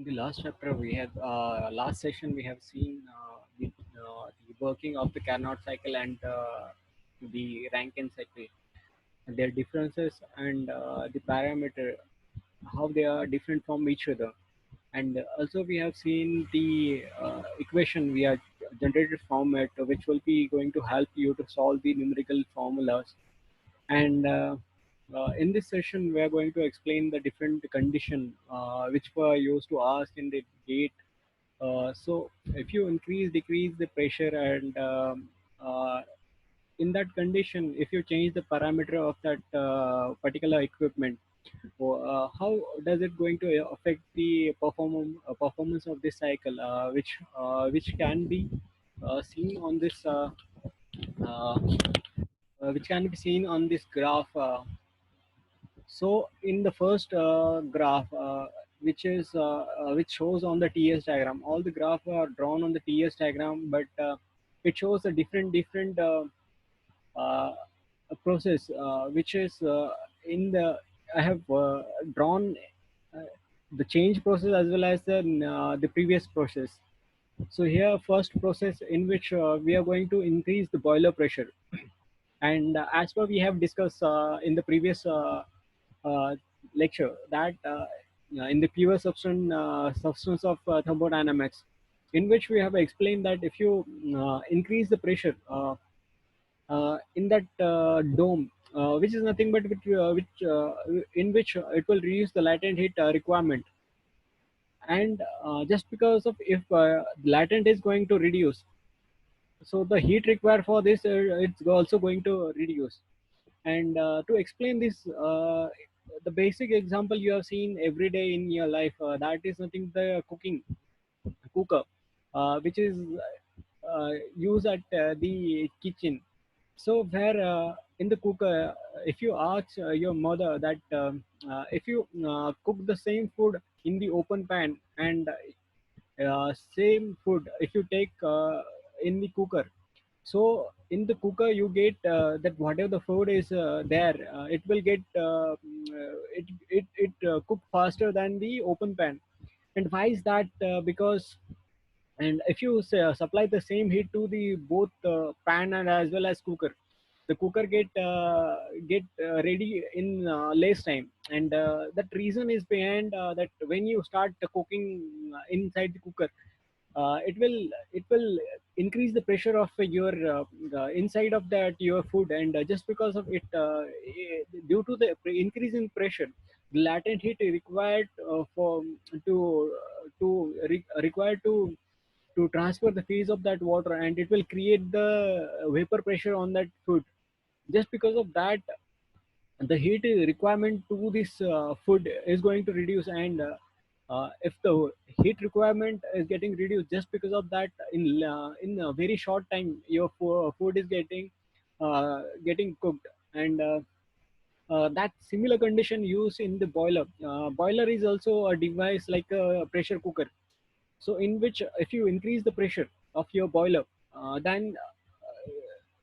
In the last chapter, we have last session we have seen the working of the Carnot cycle and the Rankine cycle, their differences and the parameter, how they are different from each other. And also we have seen the equation we are generated from it, which will be going to help you to solve the numerical formulas. And in this session, we are going to explain the different condition which were used to ask in the gate. So if you increase, decrease the pressure, and in that condition, if you change the parameter of that particular equipment, how does it going to affect the performance of this cycle, which can be seen on this uh, which can be seen on this graph. So in the first graph, which shows on the TS diagram, all the graphs are drawn on the TS diagram, but it shows a different uh, process, which is in the I have drawn uh, the change process as well as the previous process. So here, first process in which we are going to increase the boiler pressure, and as per we have discussed in the previous uh, lecture that in the pure substance of thermodynamics, in which we have explained that if you increase the pressure in that dome, which is nothing but in which it will reduce the latent heat requirement. And just because of if latent is going to reduce, so the heat required for this it's also going to reduce. And to explain this, the basic example you have seen every day in your life, that is nothing the cooker, which is used at the kitchen. So where in the cooker, if you ask your mother that if you cook the same food in the open pan, and same food if you take in the cooker, so in the cooker you get that whatever the food is there, it will get cook faster than the open pan. And why is that? Because, and if you supply the same heat to the both pan and as well as cooker, the cooker get ready in less time. And that reason is behind that when you start cooking inside the cooker, it will increase the pressure of your inside of that your food. And just because of it, due to the increase in pressure, the latent heat required for required to transfer the phase of that water, and it will create the vapor pressure on that food. Just because of that, the heat requirement to this food is going to reduce. And if the heat requirement is getting reduced, just because of that, in a very short time your food is getting cooked. And that similar condition used in the boiler. Boiler is also a device like a pressure cooker. So in which if you increase the pressure of your boiler, then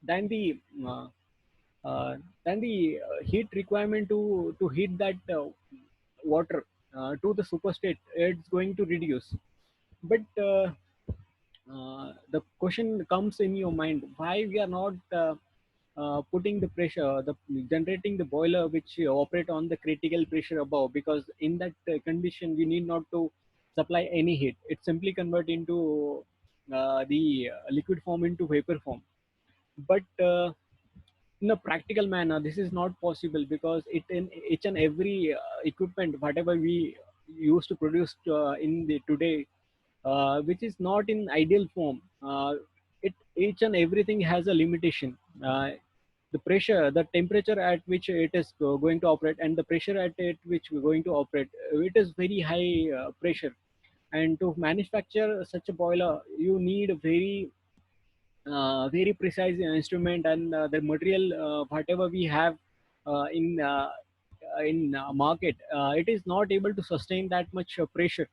the uh, heat requirement to heat that water to the superstate, it's going to reduce. But the question comes in your mind, why we are not putting the pressure, the generating the boiler which operate on the critical pressure above? Because in that condition we need not to supply any heat, it simply convert into the liquid form into vapor form. But in a practical manner this is not possible, because it in each and every equipment whatever we used to produce in the today, which is not in ideal form. It each and everything has a limitation. The pressure, the temperature at which it is going to operate, and the pressure at it which we're going to operate, it is very high pressure. And to manufacture such a boiler you need a very precise instrument, and the material whatever we have in market, it is not able to sustain that much pressure.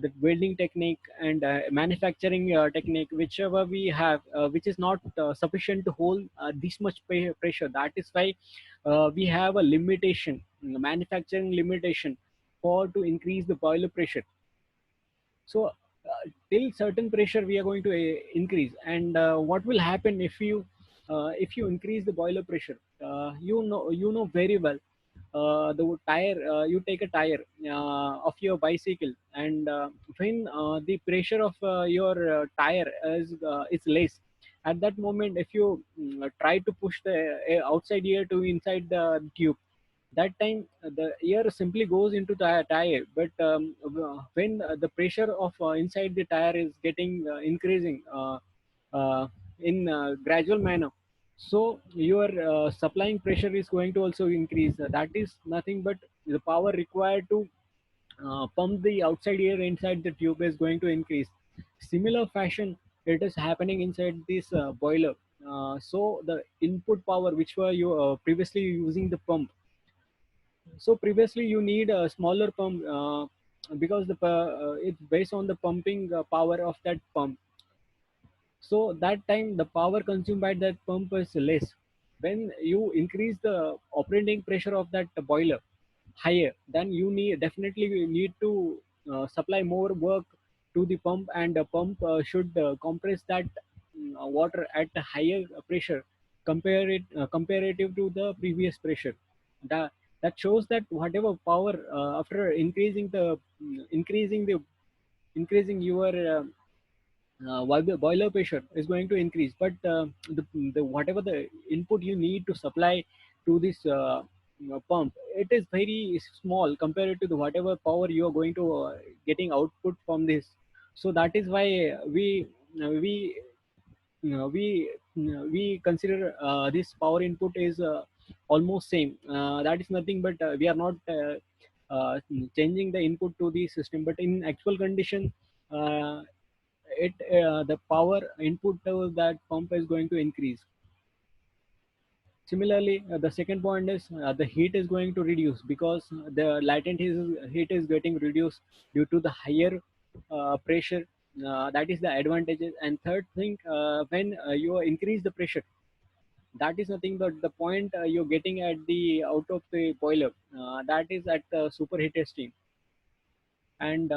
The welding technique and manufacturing technique whichever we have, which is not sufficient to hold this much pressure. That is why we have a limitation, manufacturing limitation for to increase the boiler pressure. So till certain pressure we are going to increase. And what will happen if you increase the boiler pressure? You know very well, the tire, you take a tire of your bicycle, and when the pressure of your tire is less, at that moment if you try to push the outside air to inside the tube, that time the air simply goes into the tire. But when the pressure of inside the tire is getting increasing uh, in gradual manner, so your supplying pressure is going to also increase. That is nothing but the power required to pump the outside air inside the tube is going to increase. Similar fashion, it is happening inside this boiler. So the input power which were you previously using the pump, so previously you need a smaller pump, because it's based on the pumping power of that pump. So that time the power consumed by that pump is less. When you increase the operating pressure of that boiler higher, then you need definitely you need to supply more work to the pump, and the pump should compress that water at a higher pressure, comparative to the previous pressure. That that shows that whatever power after increasing your while the boiler pressure is going to increase, but the whatever the input you need to supply to this pump, it is very small compared to the whatever power you are going to getting output from this. So that is why we we consider this power input is almost same. That is nothing but we are not changing the input to the system, but in actual condition, uh, it the power input to that pump is going to increase. Similarly, the second point is the heat is going to reduce because the heat is getting reduced due to the higher pressure. That is the advantages. And third thing, when you increase the pressure, that is nothing but the point you're getting at the out of the boiler. That is at the superheated steam, and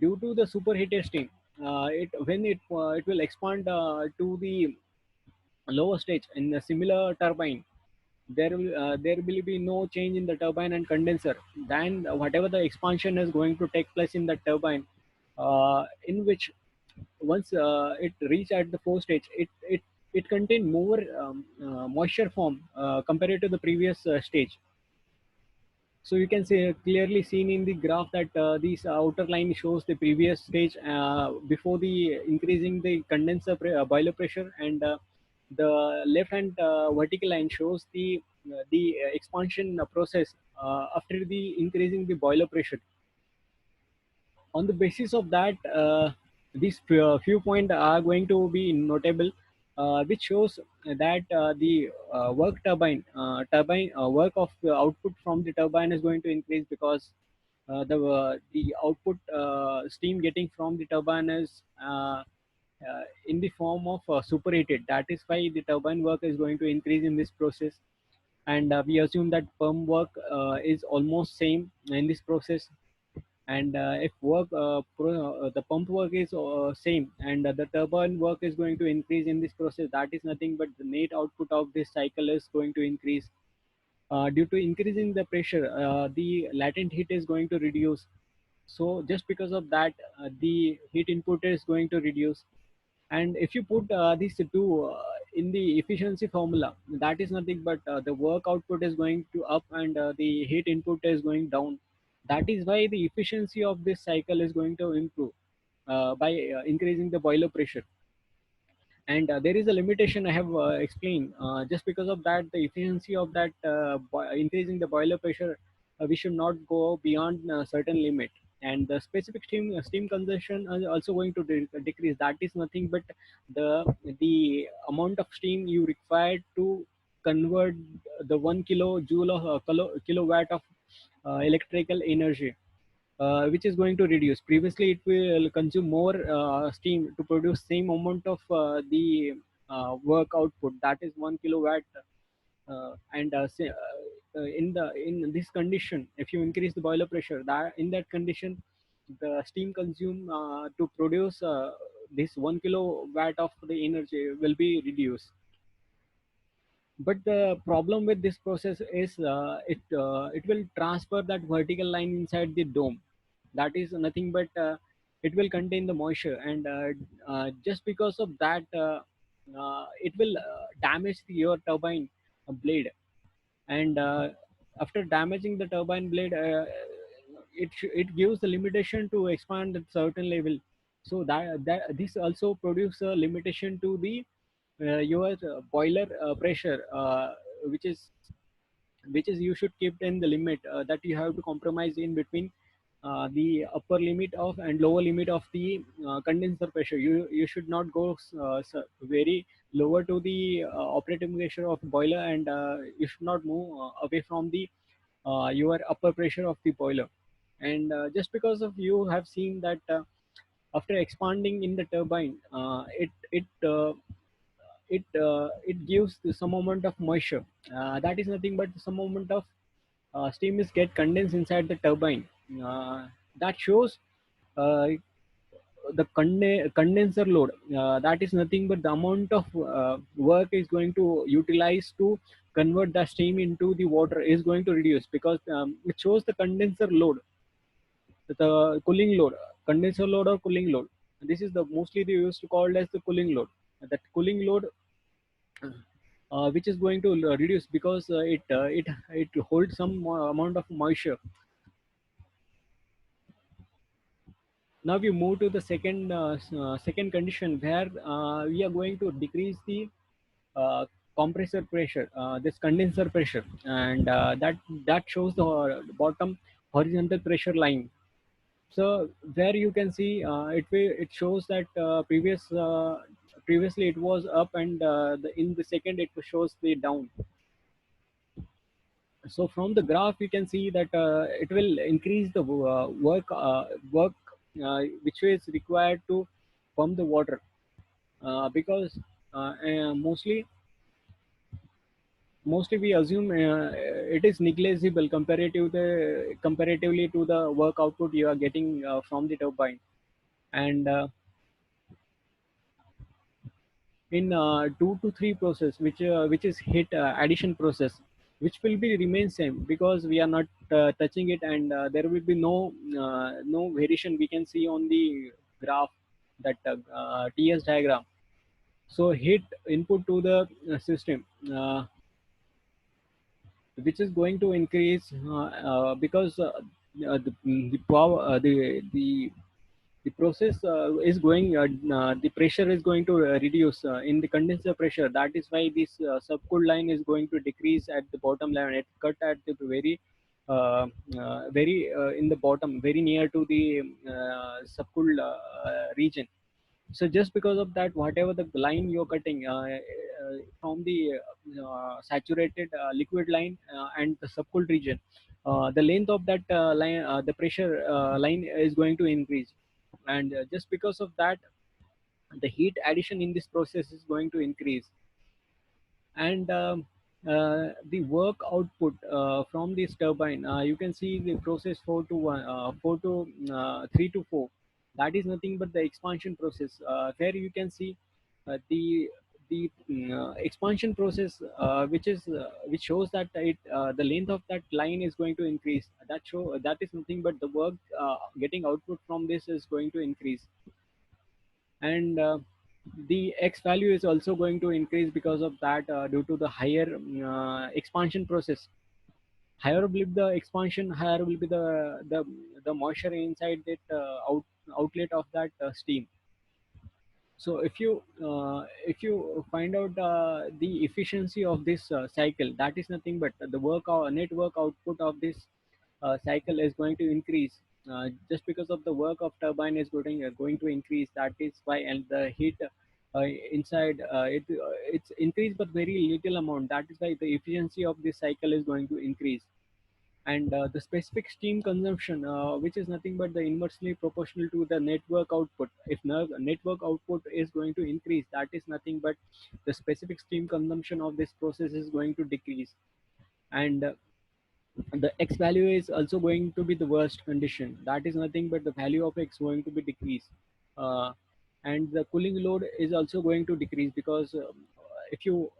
due to the superheated steam, it when it will expand to the lower stage in a similar turbine, there will be no change in the turbine and condenser. Then whatever the expansion is going to take place in the turbine, in which once it reach at the fourth stage, it contain more moisture form compared to the previous stage. So you can see clearly seen in the graph that this outer line shows the previous stage before the increasing the boiler pressure, and the left hand vertical line shows the expansion process after the increasing the boiler pressure. On the basis of that, these few points are going to be notable, which shows that the turbine work of the output from the turbine is going to increase, because the output steam getting from the turbine is in the form of superheated. That is why the turbine work is going to increase in this process. And we assume that pump work is almost same in this process. And if the pump work is same, and the turbine work is going to increase in this process, that is nothing but the net output of this cycle is going to increase. Due to increasing the pressure, the latent heat is going to reduce. So just because of that, the heat input is going to reduce. And if you put these two in the efficiency formula, that is nothing but the work output is going to up, and the heat input is going down. That is why the efficiency of this cycle is going to improve by increasing the boiler pressure. And there is a limitation I have explained. Just because of that, the efficiency of that increasing the boiler pressure, we should not go beyond a certain limit. And the specific steam consumption is also going to decrease. That is nothing but the amount of steam you require to convert the 1 kilojoule of kilowatt of electrical energy, which is going to reduce. Previously, it will consume more steam to produce same amount of the work output. That is 1 kilowatt. And in this condition, if you increase the boiler pressure, that in that condition, the steam consumed to produce this 1 kilowatt of the energy will be reduced. But the problem with this process is it will transfer that vertical line inside the dome. That is nothing but it will contain the moisture, and just because of that, it will damage your turbine blade. And after damaging the turbine blade, it gives the limitation to expand at certain level. So that this also produces a limitation to the your boiler pressure, which is you should keep in the limit, that you have to compromise in between the upper limit of and lower limit of the condenser pressure. You should not go very lower to the operating pressure of boiler, and you should not move away from the your upper pressure of the boiler. And just because of you have seen that after expanding in the turbine, it gives some amount of moisture. That is nothing but some amount of steam is get condensed inside the turbine. That shows uh, the condenser load. That is nothing but the amount of work is going to utilize to convert the steam into the water is going to reduce, because it shows the condenser load, the cooling load, condenser load or cooling load. This is the mostly they used to call as the cooling load. That cooling load, which is going to reduce because it holds some amount of moisture. Now we move to the second condition, where we are going to decrease the compressor pressure, this condenser pressure, and that shows the bottom horizontal pressure line. So where you can see it shows that previously it was up, and in the second it shows the down. So from the graph you can see that it will increase the work which is required to pump the water, because mostly we assume it is negligible comparatively to the work output you are getting from the turbine. And in 2 to 3 process, which is heat addition process, which will be remain same, because we are not touching it, and there will be no variation we can see on the graph, that TS diagram. So heat input to the system, which is going to increase because the power the process is going the pressure is going to reduce in the condenser pressure. That is why this subcooled line is going to decrease at the bottom line. It cut at the very in the bottom, very near to the subcooled region. So just because of that, whatever the line you're cutting from the saturated liquid line and the subcooled region, the length of that line, the pressure line is going to increase. And just because of that, the heat addition in this process is going to increase. And the work output from this turbine, you can see the process 3 to 4. That is nothing but the expansion process, where you can see the expansion process, which shows that the length of that line is going to increase. That is nothing but the work getting output from this is going to increase. And the x value is also going to increase because of that, due to the higher expansion process. Higher will be the expansion, higher will be the moisture inside that outlet of that steam. So if you find out the efficiency of this cycle, that is nothing but the net work output of this cycle is going to increase, just because of the work of turbine is going to increase. That is why. And the heat inside it's increased but very little amount. That is why the efficiency of this cycle is going to increase. And the specific steam consumption, which is nothing but the inversely proportional to the network output. If network output is going to increase, that is nothing but the specific steam consumption of this process is going to decrease. And the x value is also going to be the worst condition. That is nothing but the value of x going to be decreased, uh, and the cooling load is also going to decrease because if you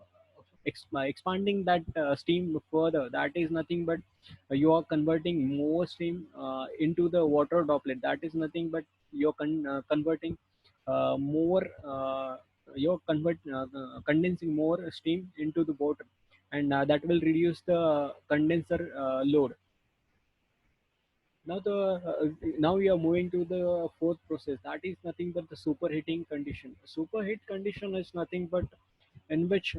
expanding that steam further, that is nothing but you are converting more steam into the water droplet. That is nothing but you're converting more you're condensing more steam into the water, and that will reduce the condenser load. Now we are moving to the fourth process. That is nothing but the superheating condition. Superheat condition is nothing but in which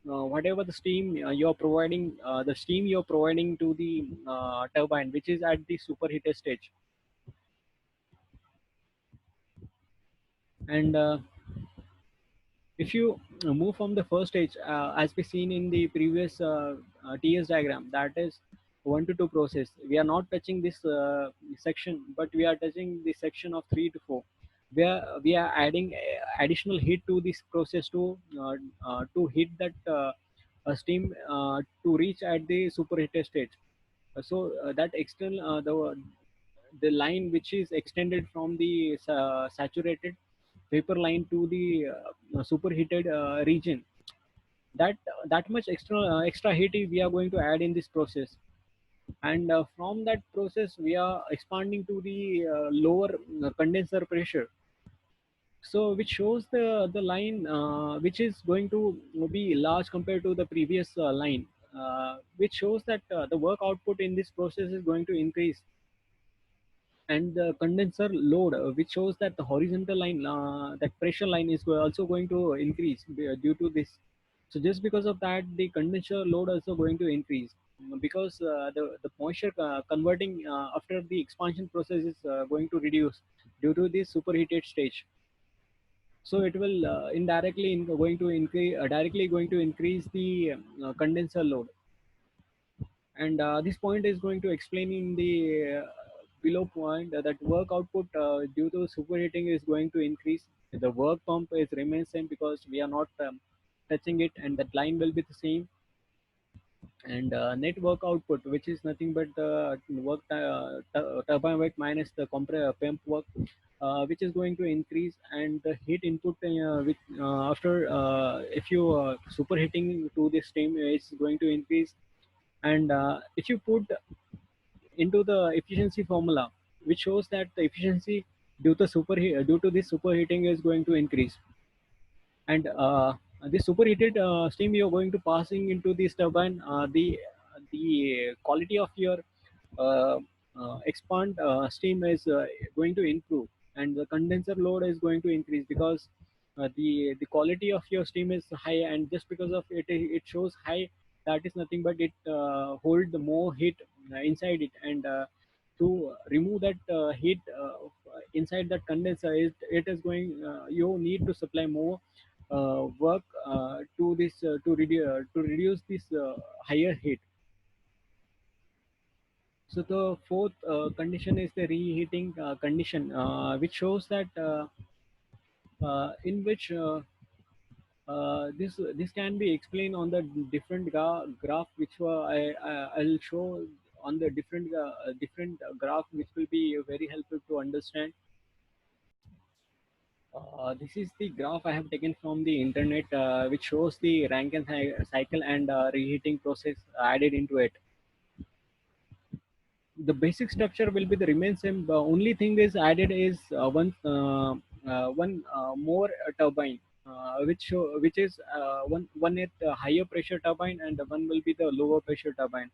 whatever the steam you're providing, the steam you're providing to the turbine, which is at the superheated stage, and if you move from the first stage, as we seen in the previous TS diagram, that is 1 to 2 process. We are not touching this section, but we are touching the section of 3 to 4, where we are adding additional heat to this process to heat that steam to reach at the superheated stage. So that external the line which is extended from the saturated vapor line to the superheated region, that much extra heat we are going to add in this process, and from that process we are expanding to the lower condenser pressure. So which shows the line which is going to be large compared to the previous line, which shows that the work output in this process is going to increase, and the condenser load, which shows that the horizontal line, that pressure line is also going to increase due to this. So just because of that, the condenser load also going to increase, because the moisture converting after the expansion process is going to reduce due to this superheated stage. So it will indirectly going to increase, directly going to increase the condenser load, and this point is going to explain in the below point that work output due to superheating is going to increase. The work pump is remains same because we are not touching it, and that line will be the same. And net work output, which is nothing but the turbine work minus the pump work, which is going to increase, and the heat input after if you superheating to this steam is going to increase. And if you put into the efficiency formula, which shows that the efficiency due to this superheating is going to increase, and the superheated steam you're going to passing into this turbine, the quality of your uh, expand steam is going to improve, and the condenser load is going to increase because the quality of your steam is high, and just because of it it shows high. That is nothing but it hold the more heat inside it, and to remove that heat inside that condenser, it is going you need to supply more work to this to reduce this higher heat. So the fourth condition is the reheating condition, which shows that in which this can be explained on the different graph, which I'll show on the different graph, which will be very helpful to understand. This is the graph I have taken from the internet, which shows the Rankine cycle and reheating process added into it. The basic structure will be the remain same. The only thing is added is one more turbine, which is one at higher pressure turbine, and one will be the lower pressure turbine.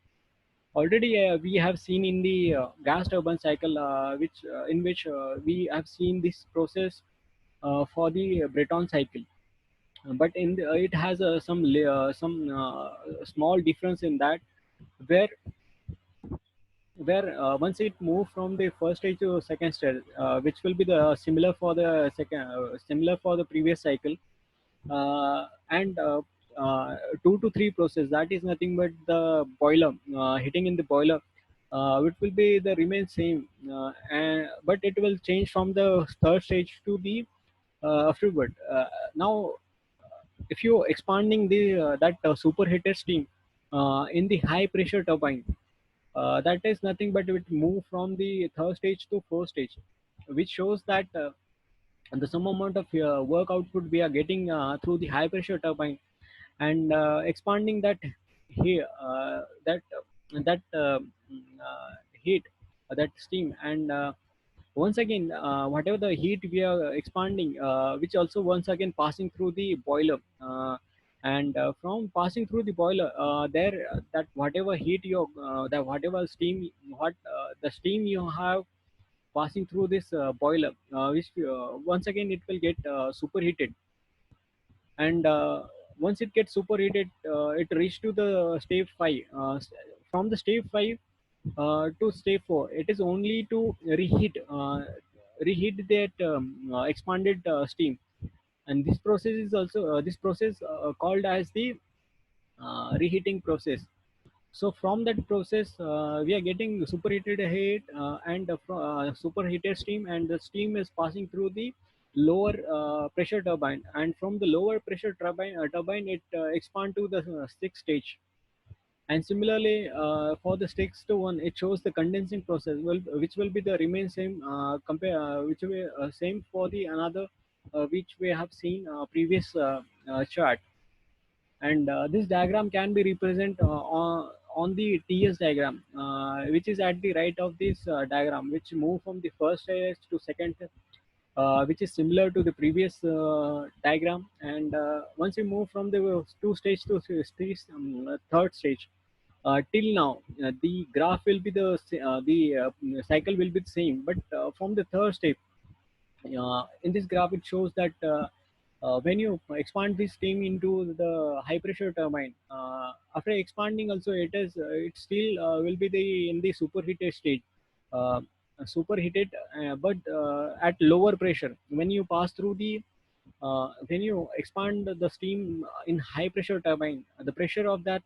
Already we have seen in the gas turbine cycle, which in which we have seen this process for the Breton cycle. But it has some small difference in that, where once it move from the first stage to second stage, which will be the similar for the previous cycle, and 2 to 3 process, that is nothing but the boiler hitting in the boiler, which will be the remain same, but it will change from the third stage to the afterward. Now if you expanding the that superheated steam in the high pressure turbine, that is nothing but it move from the third stage to fourth stage, which shows that the some amount of work output we are getting through the high pressure turbine, and expanding that here that heat, that steam, and once again whatever the heat we are expanding, which also once again passing through the boiler, and from passing through the boiler, there that whatever heat you that whatever steam, what the steam you have passing through this boiler, which once again it will get superheated, and once it gets superheated, it reach to the stage 5. From the stage 5 to stage 4, it is only to reheat that expanded steam, and this process is also this process called as the reheating process. So from that process, we are getting superheated heat, and superheated steam, and the steam is passing through the lower pressure turbine, and from the lower pressure turbine it expand to the sixth stage. And similarly, for the sixth one, it shows the condensing process, which will be the remain same compare which will same for the another which we have seen previous chart. And this diagram can be represented on the TS diagram, which is at the right of this diagram, which move from the first stage to second, which is similar to the previous diagram. And once you move from the two stage to third stage, till now the graph will be the cycle will be the same, but from the third step, in this graph it shows that when you expand this steam into the high pressure turbine, after expanding also it still will be the in the superheated state, uh, superheated, but at lower pressure. When you pass through the when you expand the steam in high pressure turbine, the pressure of that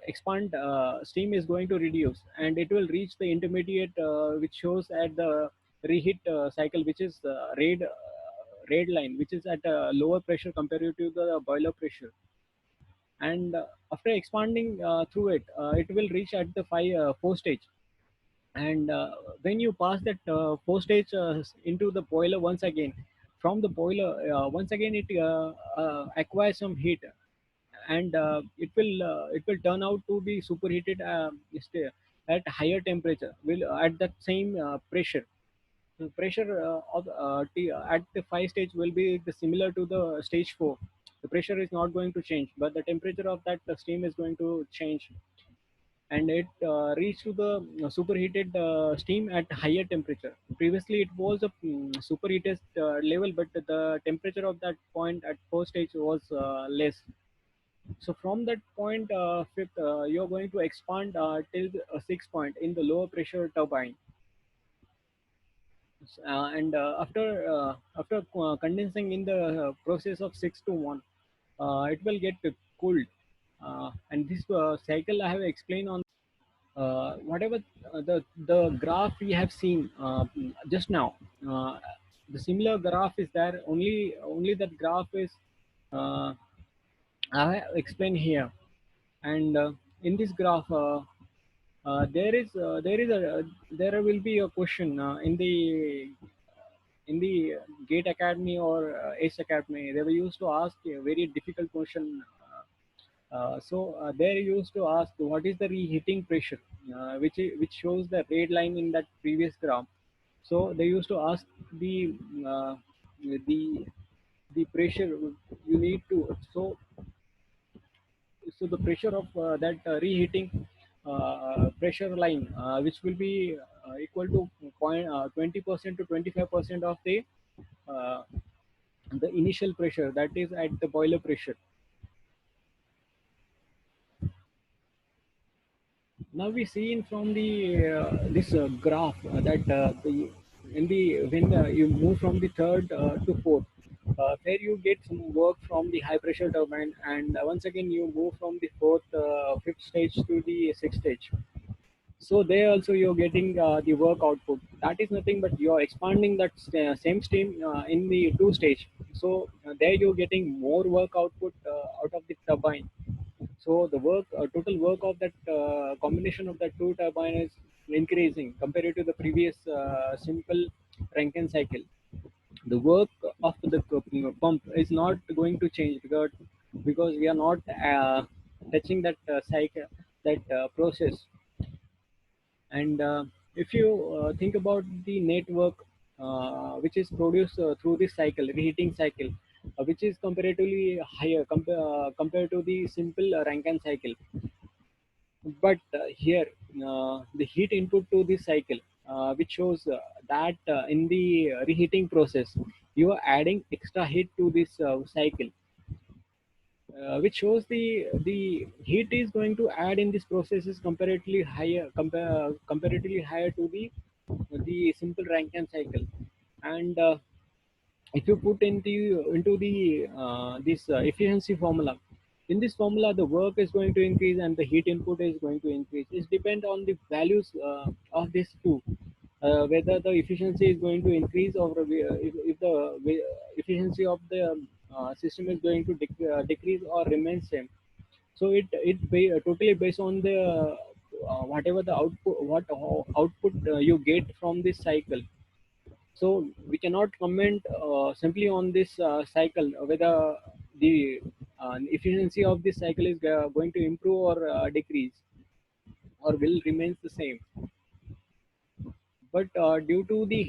expand steam is going to reduce, and it will reach the intermediate, which shows at the reheat cycle, which is red line, which is at a lower pressure compared to the boiler pressure. And after expanding through it, it will reach at the four stage. And when you pass that four stage into the boiler once again, from the boiler once again it acquires some heat, and it will turn out to be superheated at higher temperature, will at that same pressure. The pressure at the 5 stage will be similar to the stage 4. The pressure is not going to change, but the temperature of that steam is going to change, and it reached to the superheated steam at higher temperature. Previously it was a superheated level, but the temperature of that point at first stage was less. So from that point, fifth, you're going to expand till the, 6 point in the lower pressure turbine. And after condensing in the process of 6 to 1, it will get cooled. And this cycle I have explained on whatever the graph we have seen just now. Uh, the similar graph is there. Only that graph is uh, I have explained here. And in this graph, there will be a question in the Gate Academy or Ace Academy. They were used to ask a very difficult question. They used to ask what is the reheating pressure, which shows the red line in that previous graph. So they used to ask the uh, the the pressure you need to. So the pressure of that reheating pressure line, which will be equal to 20% to 25% of uh, the initial pressure, that is at the boiler pressure. Now we see in from the this graph that the in the when you move from the third to fourth, where you get some work from the high pressure turbine, and once again you move from the fourth fifth stage to the sixth stage. So there also you're getting the work output. That is nothing but you're expanding that same steam in the two stage. So there you're getting more work output out of the turbine. So the total work of that combination of the two turbine is increasing compared to the previous simple Rankine cycle. The work of the pump is not going to change because we are not touching that cycle, that process. And if you think about the network which is produced through this cycle, reheating cycle, which is comparatively higher compared to the simple Rankine cycle. But here, the heat input to this cycle, which shows that in the reheating process, you are adding extra heat to this cycle, which shows the heat is going to add in this process is comparatively higher to the simple Rankine cycle. And if you put into the this efficiency formula, in this formula the work is going to increase and the heat input is going to increase. It depends on the values of these two, whether the efficiency is going to increase or if the efficiency of the system is going to decrease or remain same. So totally based on the whatever the output you get from this cycle. So we cannot comment simply on this cycle whether the efficiency of this cycle is going to improve or decrease or will remains the same. But due to the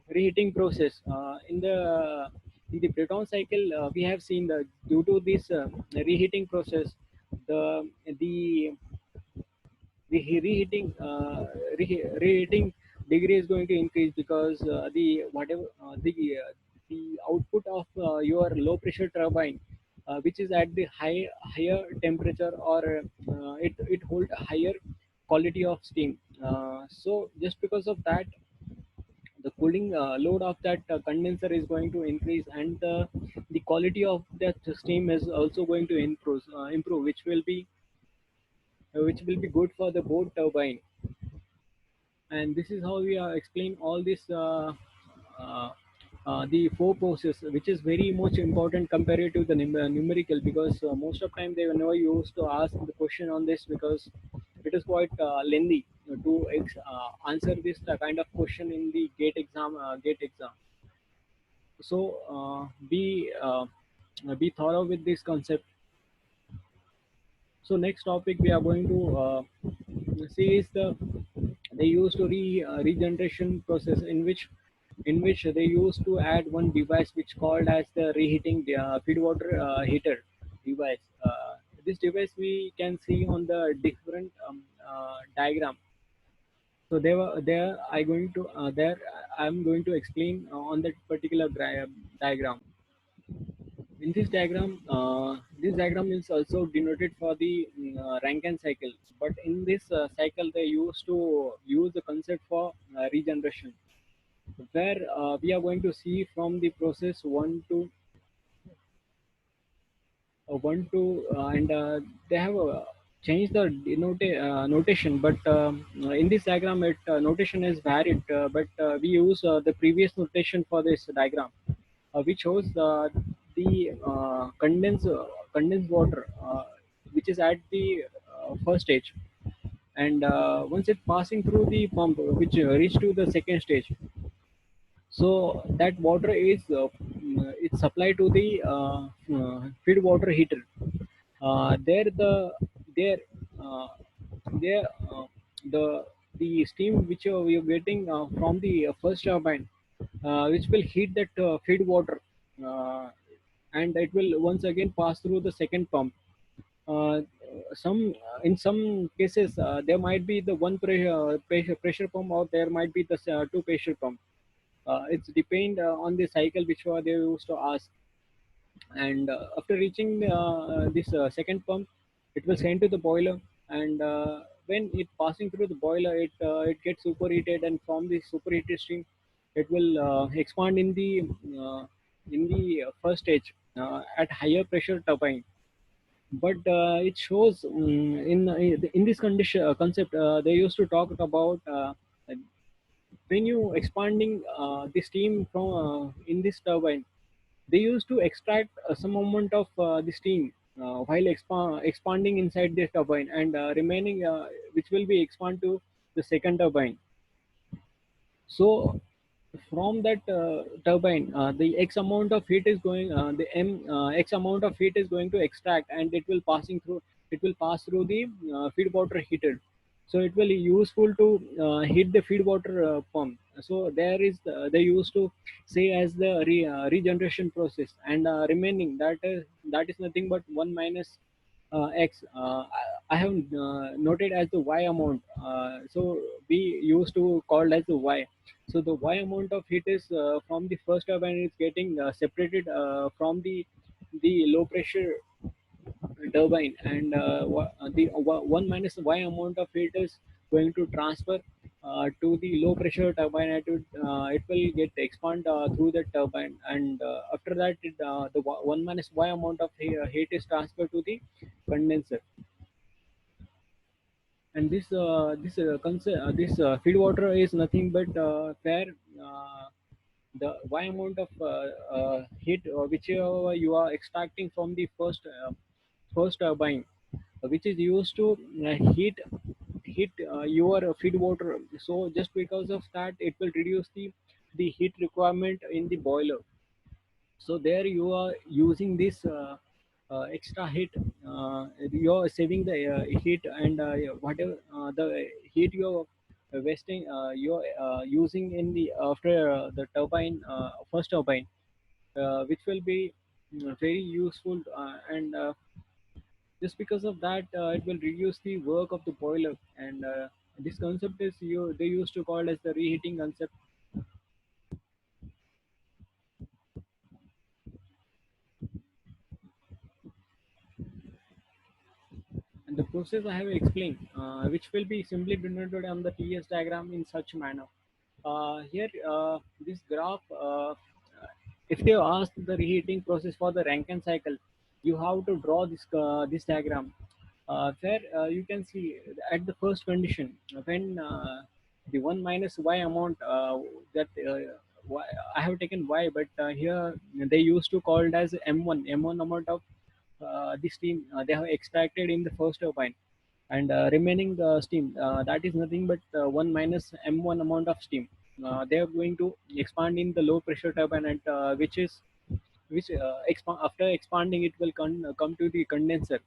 reheating process in the Breton cycle, we have seen that due to this reheating process, the reheating degree is going to increase because the output of your low pressure turbine, which is at the higher temperature, or it hold a higher quality of steam. So just because of that, the cooling load of that condenser is going to increase, and the quality of that steam is also going to improve, which will be good for the both turbine. And this is how we explain all this uh, the four process, which is very much important compared to the numerical, because most of time they were never used to ask the question on this because it is quite lengthy to answer this kind of question in the gate exam. So be thorough with this concept. So next topic we are going to see is they used to regeneration process, in which they used to add one device which called as the reheating feed water heater device. This device we can see on the different diagram. So there I going to there I'm going to explain on that particular diagram. In this diagram is also denoted for the Rankine cycle. But in this cycle, they used to use the concept for regeneration, where we are going to see from the process one to and they have changed the notation. But in this diagram, notation is varied. But we use the previous notation for this diagram, which shows the condensed water, which is at the first stage, and once it passing through the pump, which reach to the second stage. So that water is it's supplied to the feed water heater. There there uh, there the the steam which you're getting from the first turbine, which will heat that feed water, uh, and it will once again pass through the second pump. Some In some cases there might be the one pressure pump, or there might be the two pressure pump. It's depend on the cycle which they used to ask. And after reaching this second pump, it will send to the boiler. And when it passing through the boiler, it gets superheated, and from the superheated steam it will expand in the first stage at higher pressure turbine. But it shows in this condition concept, they used to talk about when you expanding the steam from in this turbine, they used to extract some amount of the steam expanding inside the turbine, and remaining which will be expand to the second turbine. So from that turbine, the x amount of heat is going, the x amount of heat is going to extract, and it will pass through the feed water heater. So it will useful to heat the feed water pump. So there is they used to say as the regeneration process, and remaining that is nothing but 1 minus x. I have noted as the y amount. So we used to call as the y. So the y amount of heat is from the first turbine is getting separated from the low pressure turbine, and the 1 minus y amount of heat is going to transfer to the low pressure turbine. It will get expand through the turbine, and after that the 1 minus y amount of heat is transferred to the condenser. And this feed water is nothing but where uh, the y amount of heat whichever you are extracting from the first turbine, which is used to heat your feed water. So just because of that, it will reduce the heat requirement in the boiler. So there you are using this extra heat. You're saving the heat, and whatever the heat you're wasting, you're using in the after the turbine, first turbine, which will be very useful, and just because of that, it will reduce the work of the boiler. And this concept is they used to call as the reheating concept. And the process I have explained, which will be simply denoted on the TS diagram in such manner. Here, this graph, if they ask the reheating process for the Rankine cycle, you have to draw this diagram, where you can see at the first condition when the 1 minus y amount that y, I have taken y, but here they used to call it as M1 amount of the steam they have extracted in the first turbine, and remaining steam, that is nothing but 1 minus m1 amount of steam they are going to expand in the low pressure turbine, and after expanding it will come to the condenser.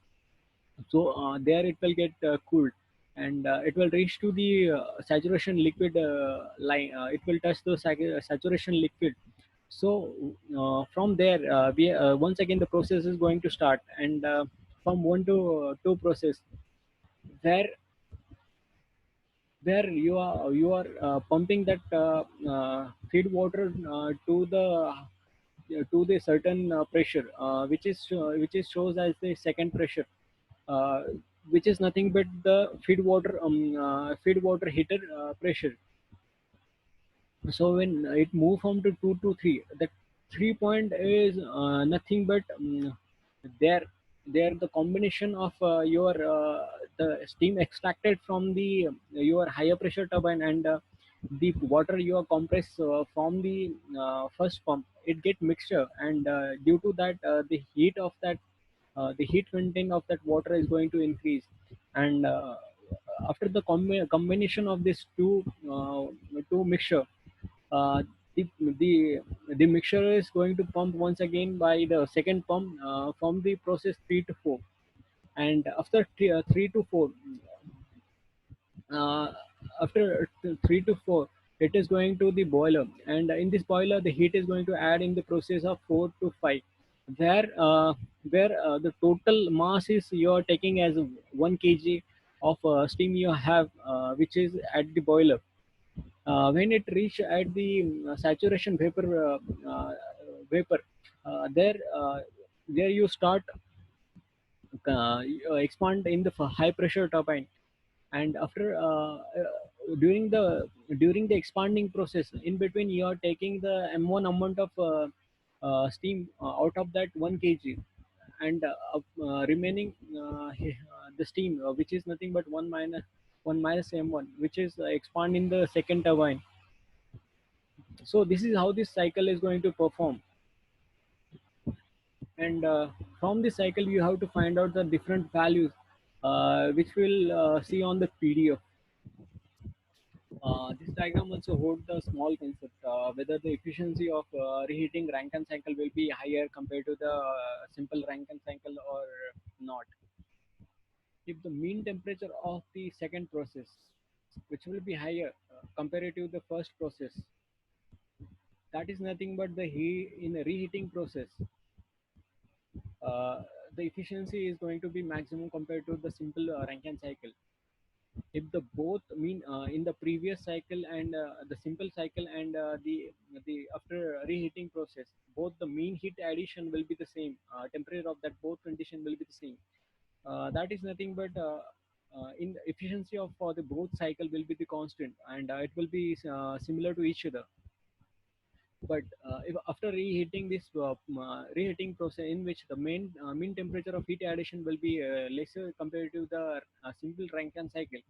So there it will get cooled, and it will reach to the saturation liquid line. It will touch the saturation liquid. So from there, we once again the process is going to start, and from one to two process, where you are pumping that feed water to the certain pressure, which is shows as the second pressure, uh, which is nothing but the feed water heater pressure. So when it move from to 2 to 3, that 3 point is nothing but there there the combination of your the steam extracted from the your higher pressure turbine, and the water you are compressed from the first pump, it get mixture, and due to that the heat content of that water is going to increase. And after the combination of these two mixture, uh, the, the the mixture is going to pump once again by the second pump from the process 3 to 4. And after 3 to 4, uh, after 3 to 4, it is going to the boiler, and in this boiler the heat is going to add in the process of 4 to 5, where the total mass is you are taking as 1 kg of steam you have, which is at the boiler. When it reach at the saturation vapor, there there you start expand in the high pressure turbine. And after during the expanding process, in between you are taking the m1 amount of steam out of that 1 kg, and remaining the steam, which is nothing but 1 minus m1, which is expand in the second turbine. So this is how this cycle is going to perform. and from this cycle you have to find out the different values which we'll see on the PDF. This diagram also holds the small concept whether the efficiency of reheating Rankine cycle will be higher compared to the simple Rankine cycle or not. If the mean temperature of the second process, which will be higher compared to the first process, that is nothing but the heat in a reheating process. Uh, the efficiency is going to be maximum compared to the simple Rankine cycle. If the both mean in the previous cycle and the simple cycle and the after reheating process, both the mean heat addition will be the same. Temperature of that both condition will be the same. That is nothing but in the efficiency of for the both cycle will be the constant and it will be similar to each other. But if after reheating this reheating process in which the main mean temperature of heat addition will be lesser compared to the simple Rankine cycle,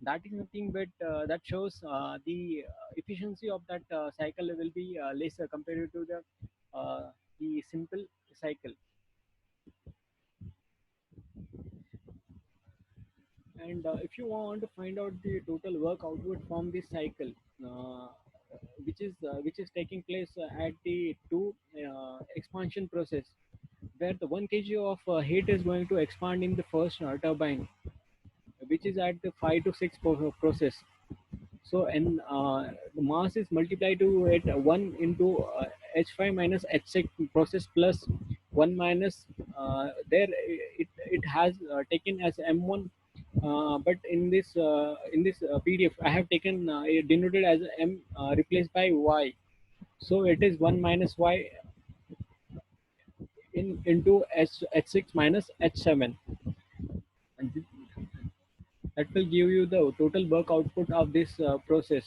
that is nothing but that shows efficiency of that cycle will be lesser compared to the simple cycle. And if you want to find out the total work output from this cycle, uh, which is taking place at the two expansion process, where the 1 kg of heat is going to expand in the first turbine, which is at the 5 to 6 process. So and the mass is multiplied to it 1 into H5 minus H6 process plus 1 minus there it has taken as M1, but in this PDF I have taken it denoted as M replaced by Y. So it is 1 minus Y in into H6 minus H7, and that will give you the total work output of this process.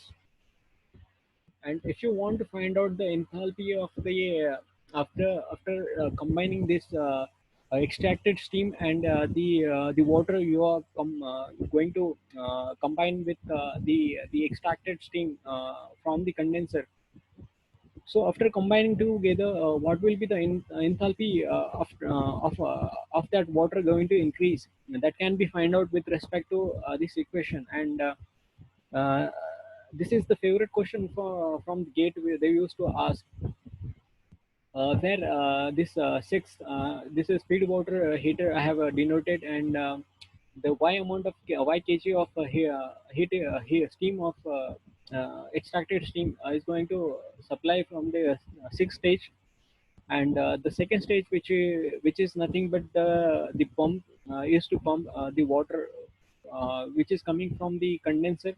And if you want to find out the enthalpy of the after combining this extracted steam and the water you are going to combine with the extracted steam from the condenser. So after combining together, what will be the enthalpy of that water going to increase? That can be find out with respect to this equation. And uh, this is the favorite question from the gate where they used to ask where this this is feed water heater I have denoted, and the y amount of y kg of steam of extracted steam is going to supply from the sixth stage. And the second stage which is nothing but the pump is to pump the water which is coming from the condenser,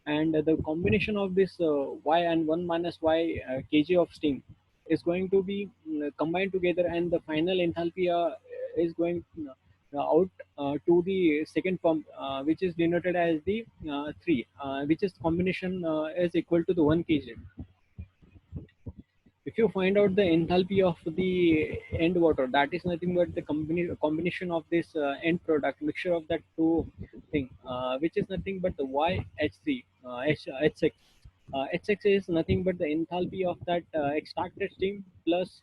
and the combination of this y and 1 minus y kg of steam is going to be combined together, and the final enthalpy is going out to the second pump which is denoted as the 3 which is combination is equal to the 1 kg. If you find out the enthalpy of the end water, that is nothing but the combination of this end product mixture of that two thing, which is nothing but the YHC, H6. H6 is nothing but the enthalpy of that extracted steam plus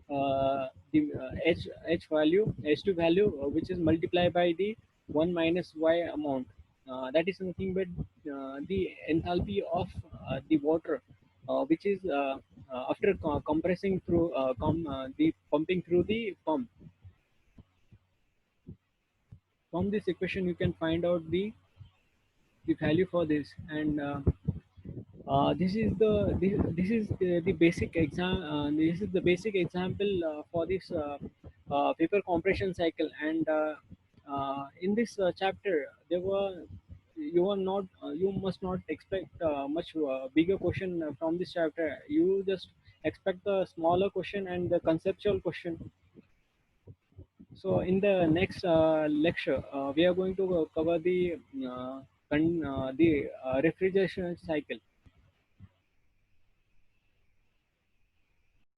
the H value, H2 value, which is multiplied by the 1 minus Y amount. That is nothing but the enthalpy of the water, which is after compressing through the pumping through the pump. From this equation, you can find out the value for this. And this is the basic exam. This is the basic example for this paper compression cycle. And in this chapter, there were you are not you must not expect much bigger question from this chapter. You just expect the smaller question and the conceptual question. So in the next lecture, we are going to cover the refrigeration cycle.